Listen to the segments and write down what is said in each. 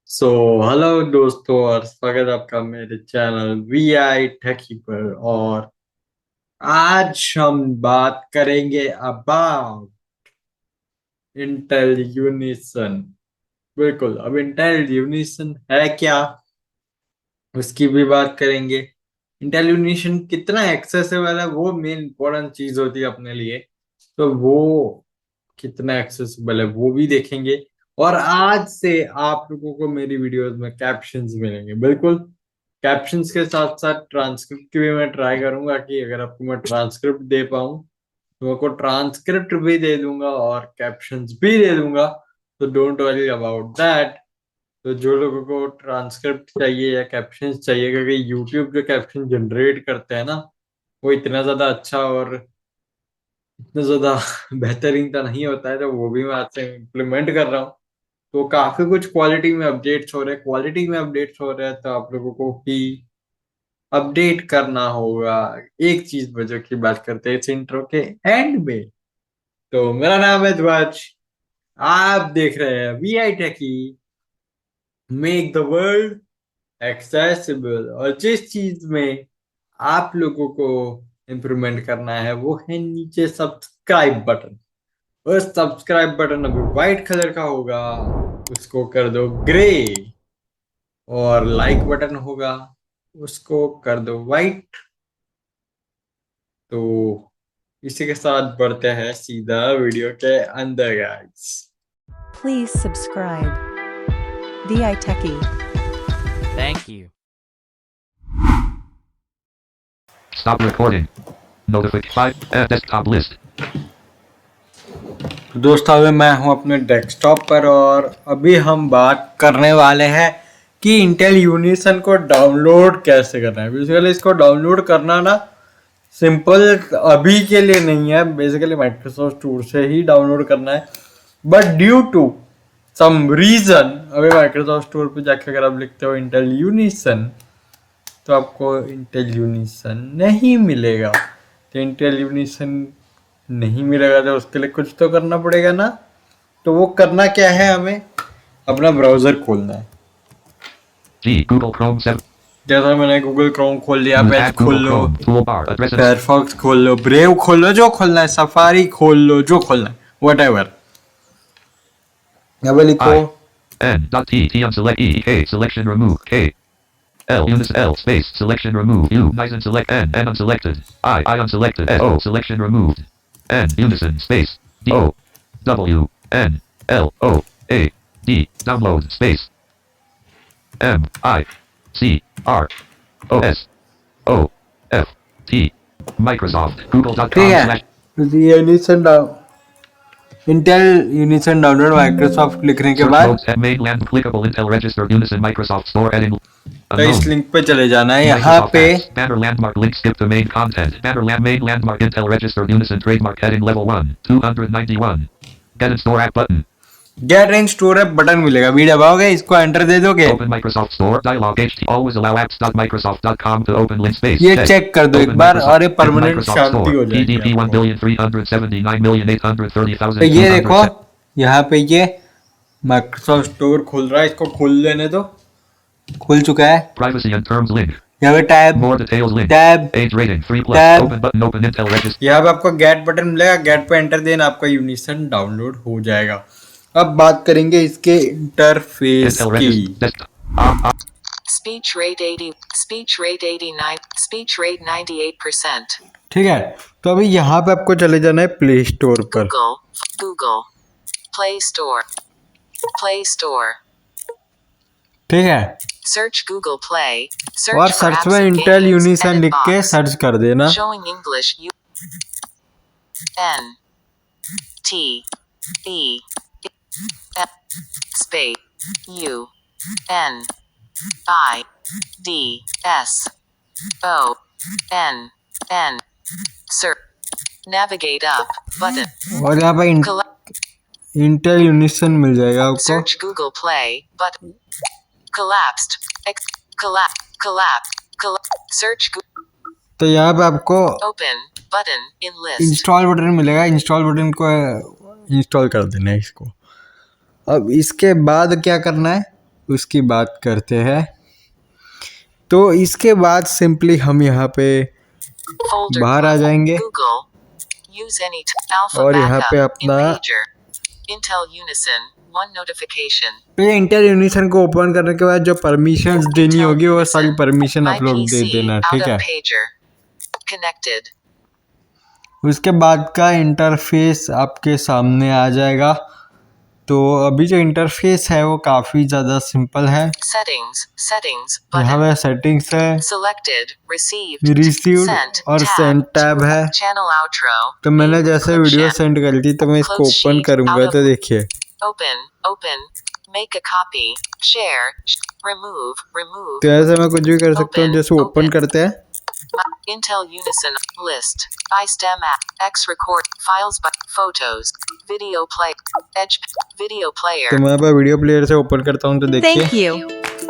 So hello दोस्तों और स्वागत है आपका मेरे चैनल वी आई टेकी पर। और आज हम बात करेंगे अबाउट इंटेल यूनिसन। बिल्कुल, अब इंटेल यूनिसन है क्या, उसकी भी बात करेंगे। इंटेल यूनिसन कितना एक्सेसिबल है, वो मेन इंपॉर्टेंट चीज होती है अपने लिए। तो वो कितना एक्सेसिबल है वो भी देखेंगे। और आज से आप लोगों को मेरी वीडियोस में कैप्शंस मिलेंगे। बिल्कुल, कैप्शंस के साथ साथ ट्रांसक्रिप्ट की भी मैं ट्राई करूंगा कि अगर आपको मैं ट्रांसक्रिप्ट दे पाऊं तो मैं आपको ट्रांसक्रिप्ट भी दे दूंगा और कैप्शंस भी दे दूंगा। तो डोंट वरी अबाउट दैट। तो जो लोगों को ट्रांसक्रिप्ट चाहिए या कैप्शंस चाहिए, क्योंकि यूट्यूब जो कैप्शन जनरेट करते हैं ना, वो इतना ज्यादा अच्छा और इतना ज्यादा बेहतरीन तो नहीं होता है, तो वो भी मैं आज से इम्प्लीमेंट कर रहा हूँ। तो काफी कुछ क्वालिटी में अपडेट्स हो रहे हैं, तो आप लोगों को ही अपडेट करना होगा। एक चीज बजो की बात करते हैं इस इंट्रो के एंड में। तो मेरा नाम है ध्वज, आप देख रहे हैं V I techy, make the world accessible. और जिस चीज में आप लोगों को इम्प्रूवमेंट करना है वो है नीचे सब्सक्राइब बटन। और सब्सक्राइब बटन अभी व्हाइट कलर का होगा, उसको कर दो ग्रे। और लाइक बटन होगा, उसको कर दो व्हाइट। तो इसी के साथ बढ़ते हैं सीधा वीडियो के अंदर guys. Please subscribe. VI Techie. Thank you. Stop recording. Notify desktop list. दोस्तों, अभी मैं हूं अपने डेस्कटॉप पर और अभी हम बात करने वाले हैं कि इंटेल यूनिसन को डाउनलोड कैसे करना है। बेसिकली इसको डाउनलोड करना ना सिंपल अभी के लिए नहीं है, बेसिकली माइक्रोसॉफ्ट स्टोर से ही डाउनलोड करना है। But due to some reason अभी माइक्रोसॉफ्ट स्टोर पे जाके अगर आप लिखते हो इंटेल यूनिसन तो आपको इंटेल यूनिसन नहीं मिलेगा। तो इंटेल यूनिसन नहीं मिलेगा तो उसके लिए कुछ तो करना पड़ेगा ना। तो वो करना क्या है, हमें अपना ब्राउजर खोलना है। Google Chrome 7. जैसा मैंने गूगल क्रोम खोल लिया, Use पेज at खोल Google low, Chrome toolbar address and Firefox खोल लो, ब्रेव खोल लो, जो खोलना है, सफारी खोल लो, जो खोलना है, वट एवर। अब लिखो N.T unselect E K selection remove K L unison L space selection remove U Unison select N unselected I unselected S O selection removed N unison space D O W N L O A D download space M I C R O S O F T Microsoft ठीक Google.com है। Intel unison download Microsoft लिखने के Search बाद modes at mainland clickable Intel registered Unison Microsoft Store adding तो इस unknown link पे चले जाना है। यहाँ Microsoft पे apps banner landmark link skip to main content banner main landmark Intel registered Unison trademark heading level 1 291 get in store app button get in store app button मिलेगा, we दबाओगे, इसको enter दे दोगे। open Microsoft Store dialog HT always allow apps.microsoft.com to open link space ये text. Check कर दो एक Open बार Microsoft- और ये open permanent Microsoft शांति Store हो जाएगी PDP आपको। 1,379,830,000 तो ये देखो यहाँ पे ये माइक्रोसॉफ्ट स्टोर खुल रहा है, इसको खोल लेने दो। खुल चुका है। privacy and terms link यहाँ पे tab more details link tab age rating 3 plus tab open button open Intel register यहाँ पे आपको गेट बटन मिलेगा, गेट पे एंटर देना, आपका यूनिसन डाउनलोड हो जाएगा। अब बात करेंगे इसके इंटरफेस Intel की। register desktop Speech rate 89, speech rate 98%. ठीक है, तो अभी यहाँ पे आपको चले जाना है प्ले स्टोर पर। Google, Play Store, ठीक है, search Google Play, और search for सर्च apps में and Intel games, unison edit लिख के box, सर्च कर देना। showing English N T E F space U N I D S O N search, navigate up button, और यहाँ पे Intel unison मिल जाएगा आपको। search Google Play button, collapsed search तो यहाँ पे आपको open button in list, install button मिलेगा, इंस्टॉल बटन को इंस्टॉल कर देना है इसको। अब इसके बाद क्या करना है, उसकी बात करते हैं। तो इसके बाद सिंपली हम यहाँ पे Folder बाहर आ group. जाएंगे Google. Use any alpha और यहाँ पे backup in अपना pager. Intel Unison. One notification. तो ये इंटेल यूनिसन को ओपन करने के बाद जो परमिशंस देनी Intel होगी वो सारी Unison. परमिशन My आप लोग दे PC. देना, Out ठीक of है। pager. Connected. उसके बाद का इंटरफेस आपके सामने आ जाएगा। तो अभी जो इंटरफेस है वो काफ़ी ज़्यादा सिंपल है। Settings. Settings. यहाँ Button. पे सेटिंग्स है, Selected. Received. Received Sent. और Tab. सेंड टैब है। Channel outro. तो मैंने जैसे Clip वीडियो chat. सेंड कर दी तो मैं इसको Close ओपन sheet. करूँगा Out of. तो देखिए Open. Open. Make a copy. Share. Remove. Remove. तो ऐसे मैं कुछ भी कर सकता हूँ। Open. जैसे ओपन Open. करते हैं Intel Unison list. iStem app. X record files by photos. Video play. Edge video player. तो मैं यहाँ पे वीडियो प्लेयर से ओपन करता हूँ तो देखिए Thank you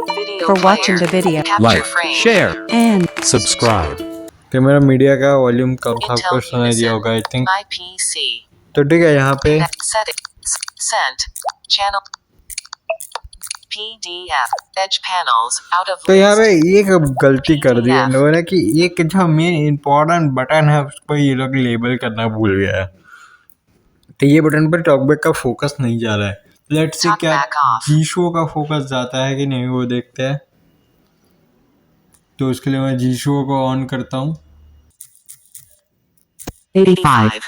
Video for player. watching the video Capture Like, frame. share, and subscribe. कि मेरा मीडिया का वॉल्यूम कम था, Intel आपको सुनाई दिया Unison. होगा आई थिंक। My PC. तो ठीक है, यहाँ पे Connect settings. Sent. Channel. PDF. Edge panels. Out of तो यहाँ पे list. एक गलती कर दी है इन PDF. लोगों ने कि एक जो मेन इम्पोर्टेंट बटन है उसको ये लोग लेबल करना भूल गया है। तो ये बटन पर टॉकबैक का फोकस नहीं जा रहा है। लेट्स सी क्या Talkback off. जी शो का फोकस जाता है कि नहीं वो देखते हैं। तो उसके लिए मैं जी शो को ऑन करता हूँ। 85.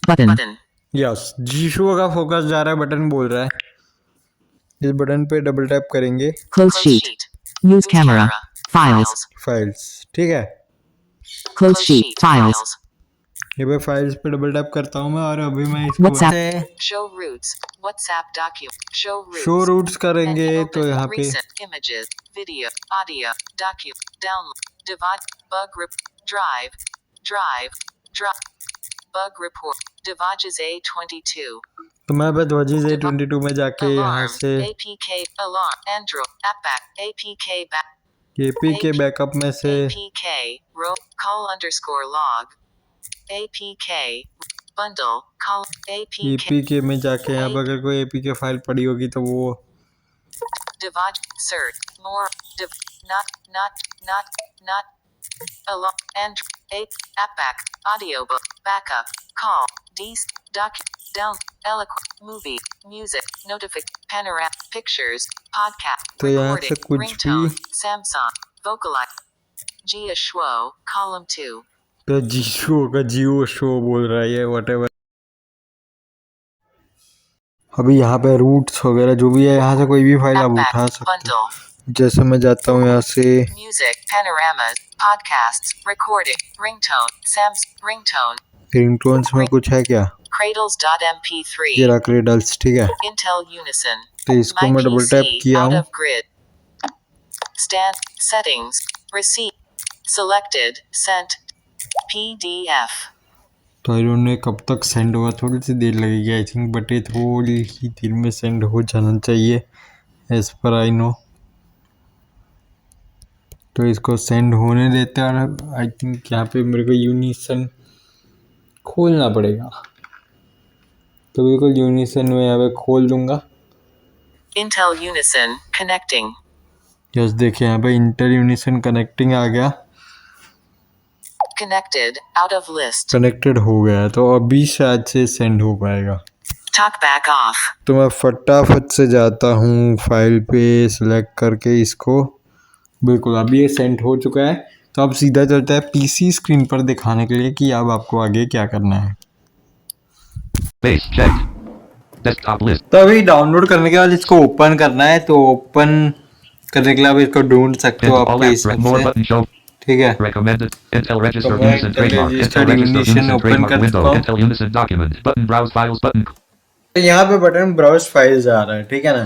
Button. यस, जी शो का फोकस जा रहा है, बटन बोल रहा है। इस बटन पे डबल टैप करेंगे, Close sheet. Use camera. Files. Files, ठीक है। Close sheet. Files. ये पे फाइल्स पे डबल टैप करता हूँ मैं और अभी मैं इसको Show routes. WhatsApp document. Show routes. Show routes करेंगे। And तो open यहाँ पे recent images, video, audio, download, divide, drive, bug report, devices A22, तो मैं बस वजीज A22 में जाके यहाँ alarm, से APK, alarm, Android, appback, APK back, APK backup में से APK, row, call underscore log, APK, bundle, call, APK, APK में जाके यहाँ पर अगर कोई APK फाइल पड़ी होगी तो वो divide, search, more, not, alarm, and appback, audiobook, backup, call, down, eloquent, movie, music, panorama, pictures, podcast, तो यहाँ से recording, कुछ ringtone, भी Samsung, Vocalize, Gia Schwo, column 2. तो जियो शो बोल रहा है ये व्हाटएवर। अभी यहाँ पे रूट्स वगैरह जो भी है यहाँ से कोई भी फाइल आप उठा Appback, सकते bundle, हो। जैसे मैं जाता हूँ यहाँ से music, panoramas, podcasts, recording, ringtone, ringtones में कुछ है क्या, ये cradles.mp3, रहा क्रेडल्स, ठीक है। Intel Unison, तो इसको My मैं डबल टैप PC, किया out हूँ। of grid, stand, settings, receipt, selected, sent, PDF, तो आई डोंट नो कब तक सेंड होगा, थोड़ी सी देर लगेगी आई थिंक, बट ये थोड़ी ही देर में सेंड हो जाना चाहिए एज पर आई नो। तो इसको सेंड होने देते हैं और आई थिंक यहाँ पे मेरे को यूनिसन खोलना पड़ेगा। तो बिल्कुल यूनिसन में यहाँ पे खोल दूंगा। Intel Unison, connecting, जस्ट देखिए यहाँ पे इंटर यूनिसन कनेक्टिंग आ गया, connected, out of list, connected हो गया है। तो अभी शायद से सेंड हो पाएगा। talkback off, तो मैं फटाफट से जाता हूँ फाइल पे सिलेक्ट करके इसको, बिल्कुल अभी ये सेंड हो चुका है। तो अब सीधा चलता है पीसी स्क्रीन पर दिखाने के लिए कि अब आपको आगे क्या करना है। Base checked. Desktop list. तो अभी डाउनलोड करने के बाद इसको ओपन करना है। तो ओपन करने के लिए आप इसको ढूंढ सकते हो All आपके apps. More हिसाब से, button show. ठीक है। Recommended. Intel Register तो मैं Unison Intel trademark. Registered Intel Register Unison Unison open trademark कर window. चुका हूँ। Intel Unison document. Button browse files button. तो यहाँ पे बटन ब्राउज फाइल्स आ रहा है, ठीक है ना।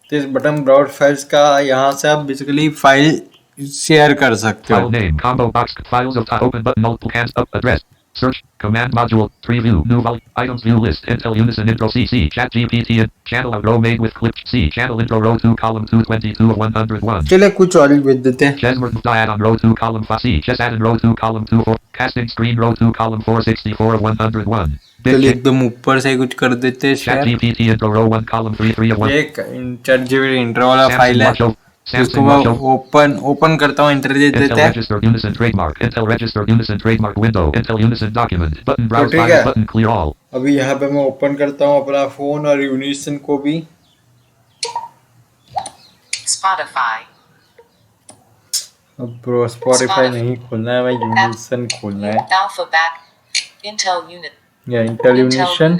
तो इस बटन ब्राउज फाइल्स का यहाँ से आप बेसिकली फाइल शेयर कर सकते हो। File name combo box files of type open button multiple hands up address search command module 3 view new items view list Intel Unison intro CC chat GPT channel row made with clip C channel intro row 2 column 222 of 101 चलिए कुछ और ही भेज देते हैं। Chesword diad on row 2 column 5 C chess added row 2 column 2 4 casting screen row 2 column 464 of 101 चलिए एकदम ऊपर से कुछ कर देते हैं share. ChatGPT intro row 1 column 3 of 1. ये ChatGPT इंट्रो वाला फाइल है, जिसको मैं ओपन करता हूँ, इंटर दे Intel देते हैं। registered Unison trademark. Intel registered Unison trademark window. Intel Unison document button. तो Browse ठीक files है, button. Clear all. अभी यहाँ पे मैं ओपन करता हूँ अपना फोन और यूनिसन को भी। Spotify. अब ब्रो स्पॉटिफाई नहीं खोलना है, मैं यूनिसन खोलना है, Alphabet. Intel Unit. या Intel unison.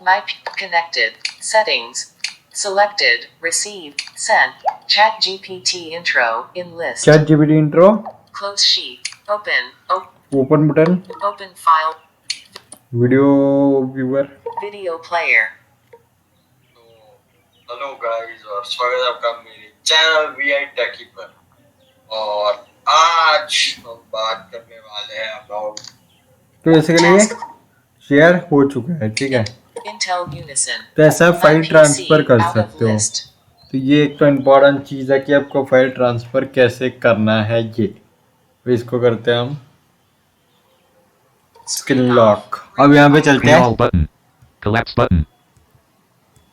My connected. Settings. Selected. Received. Sent. Chat GPT intro. In list. ChatGPT intro, Close sheet. Open. Open button, Open file. Video viewer. Video player. Hello guys और स्वागत है आपका मेरे channel VI टेकी पर। और आज हम बात करने वाले हैं अबाउट, तो बेसिकली ये शेयर हो चुका है, ठीक है। Intel Unison. तो ऐसा फाइल PC ट्रांसफर कर out of सकते हो। list. तो ये एक तो इम्पोर्टेंट चीज़ है कि आपको फाइल ट्रांसफर कैसे करना है। ये तो इसको करते हैं हम स्क्रीन लॉक। अब यहाँ पे चलते Clear हैं, all button. Collapse button.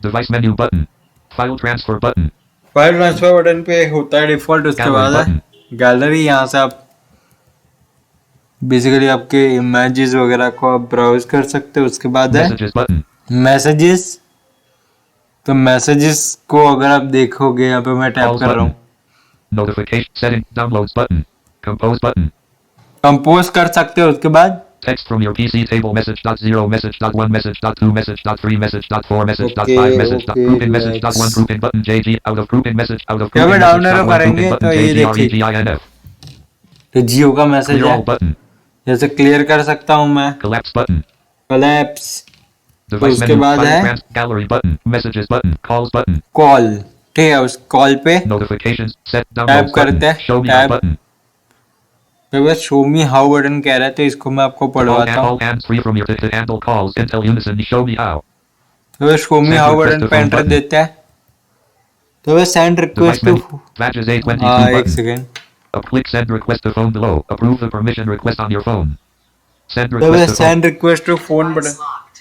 Device menu button. File transfer button. File transfer button पे होता है डिफॉल्ट, उसके Gallery बाद है button. गैलरी। यहाँ से आप बेसिकली आपके इमेजेस वगैरह को आप ब्राउज कर सकते हो। उसके बाद है Messages button. मैसेजेस। तो मैसेजेस को अगर आप देखोगे, यहाँ पे मैं टैप Calls कर रहा button. हूँ, Notification setting. Downloads button. Compose button. Compose कर सकते हो। उसके बाद Text from your PC table message.0 message.1 message.2 message.3 message.4 message.5 Okay, message. okay, Grouping relax. message.1 grouping button JG out of grouping message out of क्या grouping मैं down arrow message.1 करेंगे grouping तो button ये देखिए, JGREGINF. तो जियो का message Clear है, all button. जैसे क्लियर कर सकता हूँ मैं। Collapse button. कोलैप्स। तो Device उसके menu. बाद File है trans gallery button. Messages button. Calls button. Call, ठीक है। उस कॉल पे Notifications. Set tap downloads button. करते हैं, Show me how tap. button. तो बस शो मी हाउ बटन कह रहा है, तो इसको मैं आपको पढ़वाता हूँ। All hands free from your to handle calls. Intel Unison. Show me how. तो बस show me Send how request button to पे phone एंटर button. देता है। तो बस send Device request to, menu. Badges A22 हाँ एक button. सेकेंड। Click send request to phone below. Approve the permission request on your phone. Send तो request बस to phone. Send request to phone Device button. locked.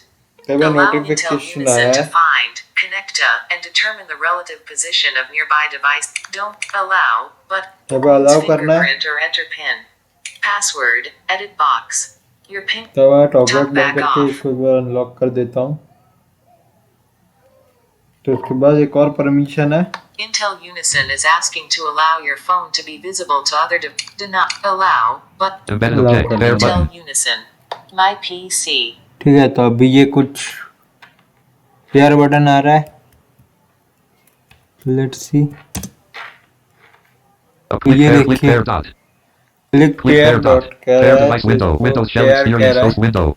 तो बस Allow Intel notification Unison आया to है। find, connect to, and determine the relative position of nearby device. Don't allow, but तो बस allow करना है। fingerprint or enter pin. Password, edit box. Your pin. तो मैं टॉगलेट Talk बंद back करके off. इसको एक बार अनलॉक कर देता हूँ। तो उसके बाद एक और परमिशन है, Intel Unison is asking to allow your phone to be visible to other do not allow, but Embedded Allow object. button. Pair Intel button. Unison. My PC. ठीक है। तो अभी ये कुछ शेयर बटन आ रहा है, लेट्स सी। Click ये pair. Click देखिए, pair dot. Click Click pair pair dot dot. कह Pair रहा है, device तो window. इसको Windows shell पेयर कह experience रहा host है। window.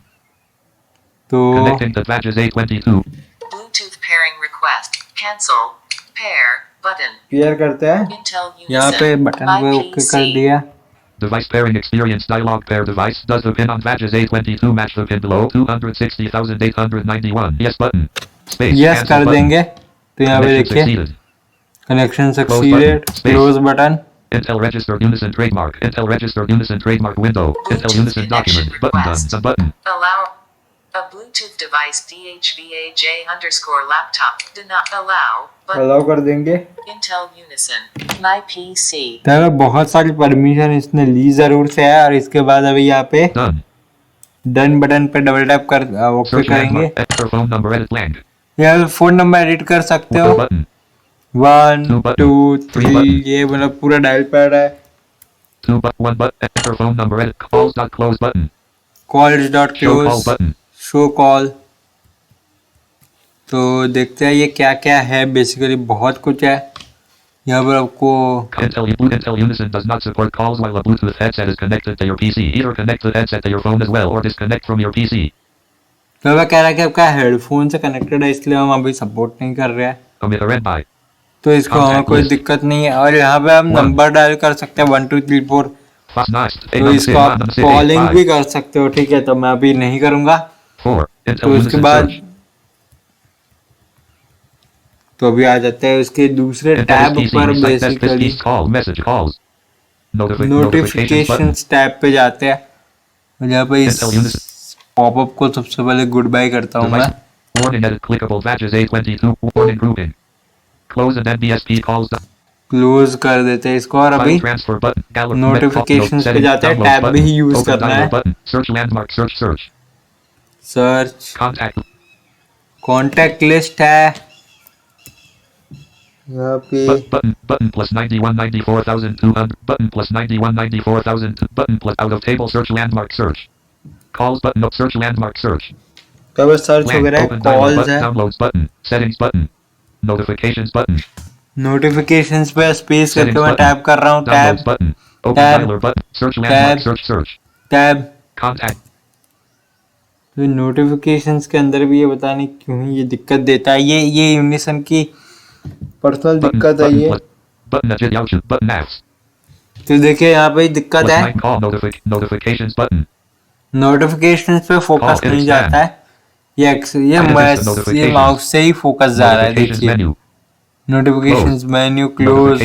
तो Connecting to badges A22. Bluetooth pairing request. Cancel. Pair button. Pair करते हैं, Intel Unison. यहाँ पे बटन My पे ओके कर PC. दिया। Device pairing experience dialog. Pair device. Does the pin on badges A22 match the pin below? 260,891. Yes button. Space. Yes Cancel कर button. देंगे। तो यहाँ पे Connection देखिए, succeeded. Connection Close succeeded, button. Space. Close button. Intel registered Unison trademark. Intel registered Unison trademark window. Intel Bluetooth Unison connection document. Button done. request. The button. Allow a Bluetooth device DHVAJ underscore laptop. Do not allow, but allow कर देंगे। Intel Unison. My PC. तो बहुत सारी permission इसने ली जरूर से है। और इसके बाद अभी यहाँ पे Done. डन बटन पे डबल टैप कर ओके Search करेंगे। landmark. Enter phone number. Edit blank. यहाँ पे फोन नंबर एडिट कर सकते हो। One button. 1 Two button. 2 Three 3, button. ये मतलब पूरा डायल पैड है। One button. Enter phone number. Edit calls. Dot close button. Calls dot Show call close, button. Show call. तो देखते हैं ये क्या क्या है। बेसिकली बहुत कुछ है यहाँ पर आपको। Intel Unison does not support calls while a Bluetooth headset is connected to your PC. Either connect the headset to your phone as well or disconnect from your PC. तो वह कह रहा है कि आपका हेडफोन से कनेक्टेड है, इसलिए हम अभी सपोर्ट नहीं कर रहे हैं। Omit a red by. तो इसको हमें कोई दिक्कत नहीं है। और यहाँ पे हम नंबर डायल कर सकते हैं 1 2 3 4। Fast nice. तो इसको आप कॉलिंग भी कर सकते हो, ठीक है। तो मैं अभी नहीं करूँगा। 4. Intel तो उसके Unison बाद search. तो अभी आ जाते हैं उसके दूसरे टैब पर। Basically call message calls. Notification tab पे जाते हैं। और यहाँ पे पॉपअप को सबसे पहले गुड बाय करता हूँ मैं। Device. Warning edit clickable badges A22. Warning grouping. Close and NBSP calls the close कर देते हैं इसको और अभी file transfer button. Gallery. Notifications पे Settings. जाते हैं, Download टैब भी button. यूज Open करना download है। button. Search landmark. Search. Search Contact. Contact list है यहाँ पे। Button plus 9194,200. Button plus 9194,000. Button plus out of table search landmark search. Calls button up search landmark search. तो बस search हो Blank. गया है, Open dialog कॉल्स button. है, Downloads button. Settings button. Notifications button. Notifications पे space करके Settings मैं button. Tab कर रहा हूँ। Downloads tab button. Open Tab. dialer button. Search landmark Tab. search. Tab. Contact. तो नोटिफिकेशंस के अंदर भी ये पता नहीं क्यों ये दिक्कत देता है। ये यूनिसन की पर्सनल Button. दिक्कत है ये। Button at YouTube. Button apps. तो देखिए यहाँ पे दिक्कत Plus है, 9 call notifications button. नोटिफिकेशंस पे फोकस Call नहीं edit जाता है। ये माउस से ही फोकस जा रहा है। Notifications देखिए menu. Notifications menu close.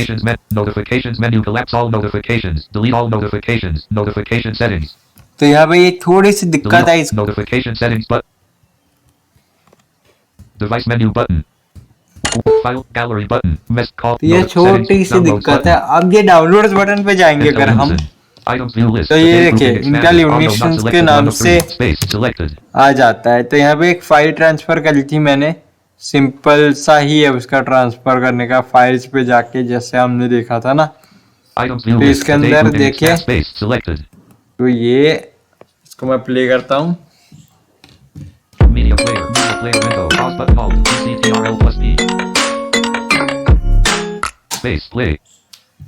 Notifications menu. Collapse all notifications. Delete all notifications. Notification settings. तो यहाँ पे ये थोड़ी सी दिक्कत है Delete notification settings but device menu button. File gallery button. Missed call. तो ये छोटी सी दिक्कत है। अब ये डाउनलोड्स बटन पे जाएंगे अगर हम, Items view list. तो ये देखिए इंटेल Auto not यूनिशन के selected. नाम 1 of से 3. Space selected. आ जाता है। तो यहाँ पे एक फाइल ट्रांसफर करी थी मैंने, सिंपल सा ही है उसका ट्रांसफर करने का, फाइल्स पे जाके जैसे हमने देखा था ना। Items view तो list. इसके अंदर देखिए, Space selected. तो ये इसको मैं प्ले करता हूँ। Media player window. Pause button alt. CTRL plus P. Space play.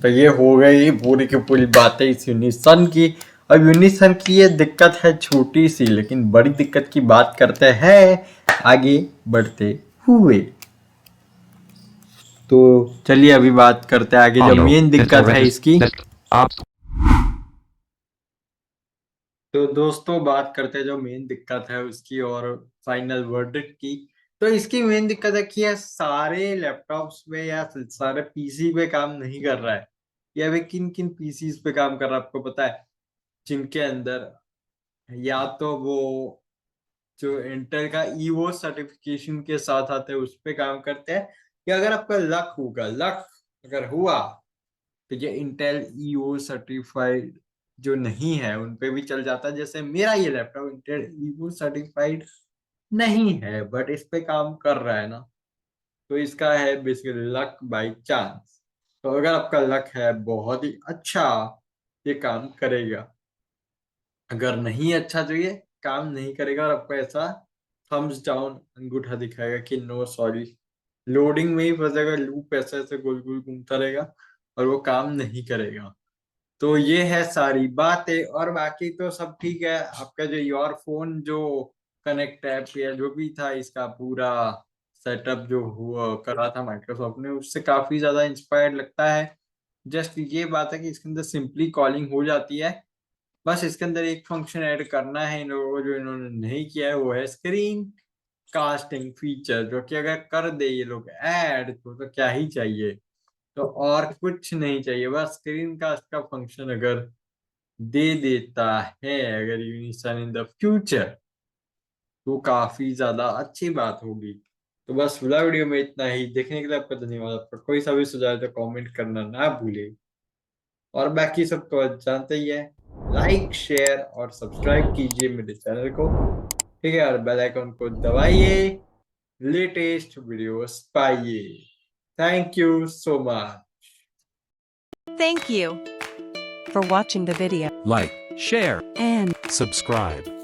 तो ये हो गई पूरी की पूरी बातें इस यूनिसन की। अब यूनिसन की ये दिक्कत है छोटी सी, लेकिन बड़ी दिक्कत की बात करते हैं आगे बढ़ते हुए। तो चलिए अभी बात करते हैं आगे जो मेन दिक्कत है इसकी। तो दोस्तों बात करते हैं जो मेन दिक्कत है उसकी और फाइनल वर्डिक्ट की। तो इसकी मेन दिक्कत है कि यह सारे लैपटॉप्स पे या सारे पीसी पे काम नहीं कर रहा है। या वे किन किन पीसीज पे काम कर रहा है आपको पता है? जिनके अंदर या तो वो जो इंटेल का ईओ सर्टिफिकेशन के साथ आते हैं उस पे काम करते हैं, या अगर आपका लक अगर हुआ तो ये इंटेल ईओ सर्टिफाइड जो नहीं है उन पे भी चल जाता है। जैसे मेरा ये लैपटॉप इंटेल ईओ सर्टिफाइड नहीं है बट इस पे काम कर रहा है ना, तो इसका है बेसिकली लक बाय चांस। तो अगर आपका लक है बहुत ही अच्छा ये काम करेगा, अगर नहीं अच्छा तो ये काम नहीं करेगा और आपको ऐसा थम्स डाउन अंगूठा दिखाएगा कि नो सॉरी, लोडिंग में ही फंसेगा, लूप ऐसे ऐसे गोल गोल घूमता रहेगा और वो काम नहीं करेगा। तो ये है सारी बातें और बाकी तो सब ठीक है। आपका जो योर फोन जो कनेक्ट ऐप या जो भी था इसका पूरा सेटअप जो हुआ करा था माइक्रोसॉफ्ट ने, उससे काफी ज्यादा इंस्पायर्ड लगता है। जस्ट ये बात है कि इसके अंदर सिंपली कॉलिंग हो जाती है। बस इसके अंदर एक फंक्शन ऐड करना है इन लोगों को जो इन्होंने नहीं किया है, वो है स्क्रीन कास्टिंग फीचर, जो कि अगर कर दे ये लोग ऐड तो क्या ही चाहिए। तो और कुछ नहीं चाहिए, बस स्क्रीन कास्ट का फंक्शन अगर दे देता है अगर यूनिसन इन द फ्यूचर, तो काफी ज्यादा अच्छी बात होगी। तो बस पूरा वीडियो में इतना ही। देखने के लिए आपका धन्यवाद। आपका कोई सा भी सुझाव तो कमेंट करना ना भूले और बाकी सब तो जानते ही है, लाइक शेयर और सब्सक्राइब कीजिए मेरे चैनल को, ठीक है, और बेल आइकन को दबाइए, लेटेस्ट वीडियोस पाइए। Thank you so much. Thank you for watching the video Like, share, and subscribe.